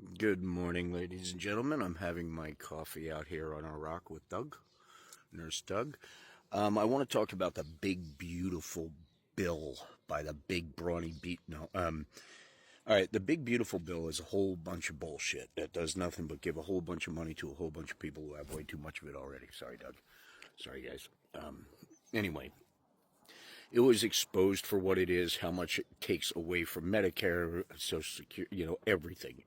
Good morning, ladies and gentlemen. I'm having my coffee out here on our rock with Doug, Nurse Doug. I want to talk about the big, beautiful bill by the big, brawny beat. No, all right, the big, beautiful bill is a whole bunch of bullshit that does nothing but give a whole bunch of money to a whole bunch of people who have way too much of it already. Sorry, Doug. Sorry, guys. Anyway, it was exposed for what it is, how much it takes away from Medicare, Social Security, everything.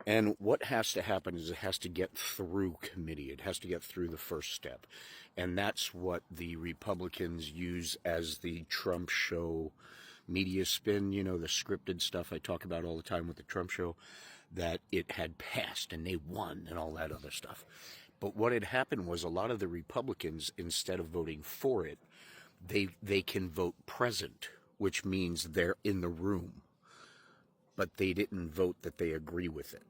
And what has to happen is it has to get through committee. It has to get through the first step. And that's what the Republicans use as the Trump show media spin, the scripted stuff I talk about all the time with the Trump show, that it had passed and they won and all that other stuff. But what had happened was a lot of the Republicans, instead of voting for it, they can vote present, which means they're in the room, but they didn't vote that they agree with it.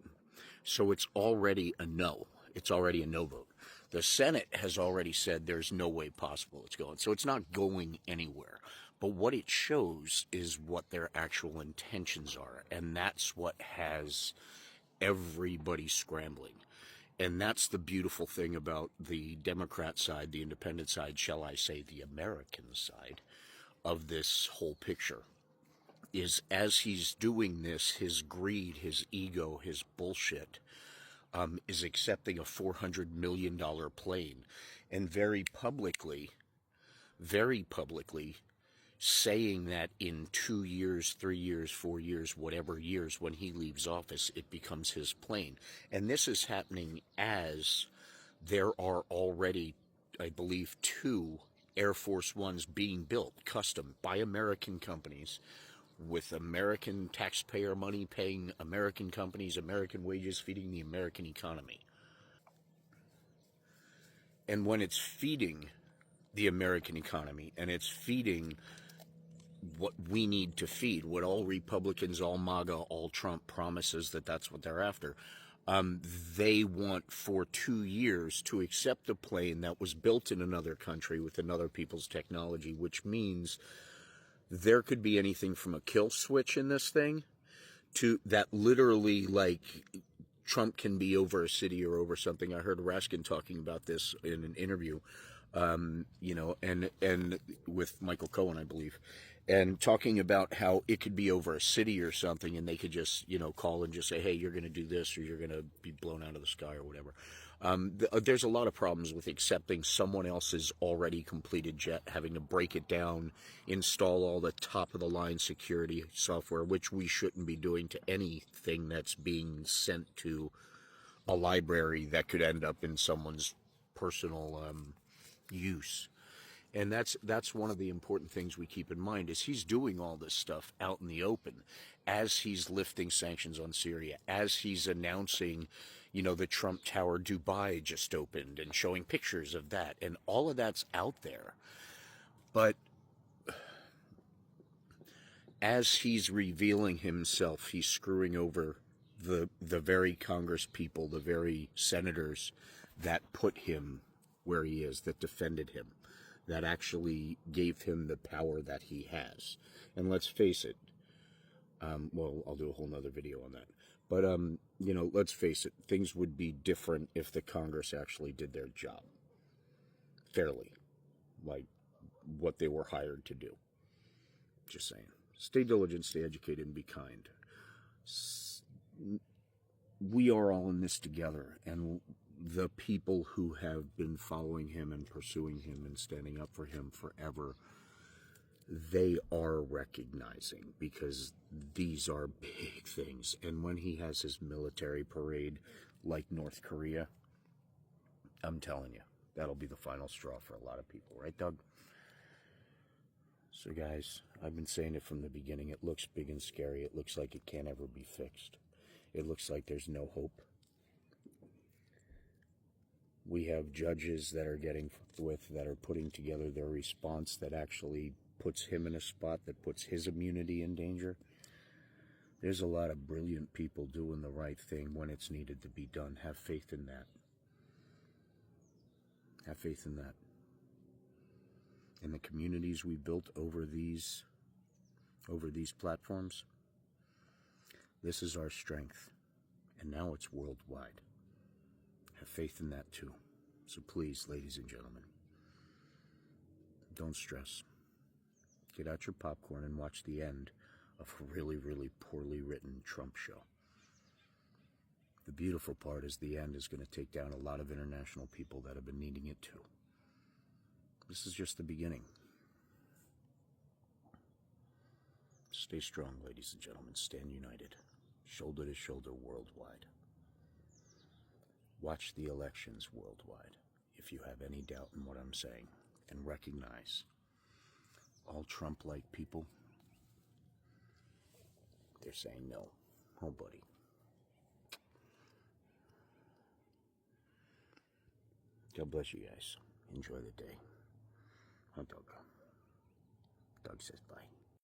So it's already a no. It's already a no vote. The Senate has already said there's no way possible it's going. So it's not going anywhere. But what it shows is what their actual intentions are. And that's what has everybody scrambling. And that's the beautiful thing about the Democrat side, the independent side, shall I say the American side of this whole picture, is as he's doing this, his greed, his ego, his bullshit, is accepting a $400 million plane and very publicly saying that in 2 years, 3 years, 4 years, whatever years, when he leaves office, it becomes his plane. And this is happening as there are already, I believe, 2 Air Force Ones being built, custom, by American companies, with American taxpayer money paying American companies, American wages, feeding the American economy. And when it's feeding the American economy and it's feeding what we need to feed, what all Republicans, all MAGA, all Trump promises that that's what they're after. They want for 2 years to accept a plane that was built in another country with another people's technology, which means there could be anything from a kill switch in this thing to that literally, like, Trump can be over a city or over something. I heard Raskin talking about this in an interview, and with Michael Cohen, I believe, and talking about how it could be over a city or something, and they could just, call and just say, hey, you're going to do this, or you're going to be blown out of the sky, or whatever. There's a lot of problems with accepting someone else's already completed jet, having to break it down, install all the top-of-the-line security software, which we shouldn't be doing to anything that's being sent to a library that could end up in someone's personal use. And that's one of the important things we keep in mind is he's doing all this stuff out in the open as he's lifting sanctions on Syria, as he's announcing, the Trump Tower Dubai just opened and showing pictures of that. And all of that's out there. But as he's revealing himself, he's screwing over the very Congress people, the very senators that put him where he is, that defended him, that actually gave him the power that he has. And let's face it, well, I'll do a whole nother video on that. But, let's face it, things would be different if the Congress actually did their job fairly, like what they were hired to do. Just saying. Stay diligent, stay educated, and be kind. We are all in this together, and the people who have been following him and pursuing him and standing up for him forever, they are recognizing, because these are big things. And when he has his military parade like North Korea, I'm telling you, that'll be the final straw for a lot of people. Right, Doug? So, guys, I've been saying it from the beginning. It looks big and scary. It looks like it can't ever be fixed. It looks like there's no hope. We have judges that are that are putting together their response that actually puts him in a spot that puts his immunity in danger. There's a lot of brilliant people doing the right thing when it's needed to be done. Have faith in that. Have faith in that. In the communities we built over these platforms, This is our strength, and now it's worldwide. Have faith in that too. So please, ladies and gentlemen, don't stress. Get out your popcorn and watch the end of a really, really poorly written Trump show. The beautiful part is the end is going to take down a lot of international people that have been needing it too. This is just the beginning. Stay strong, ladies and gentlemen. Stand united, shoulder to shoulder worldwide. Watch the elections worldwide if you have any doubt in what I'm saying, and recognize all Trump-like people, they're saying no. Oh, buddy. God bless you guys. Enjoy the day. Hot dog. Doug says bye.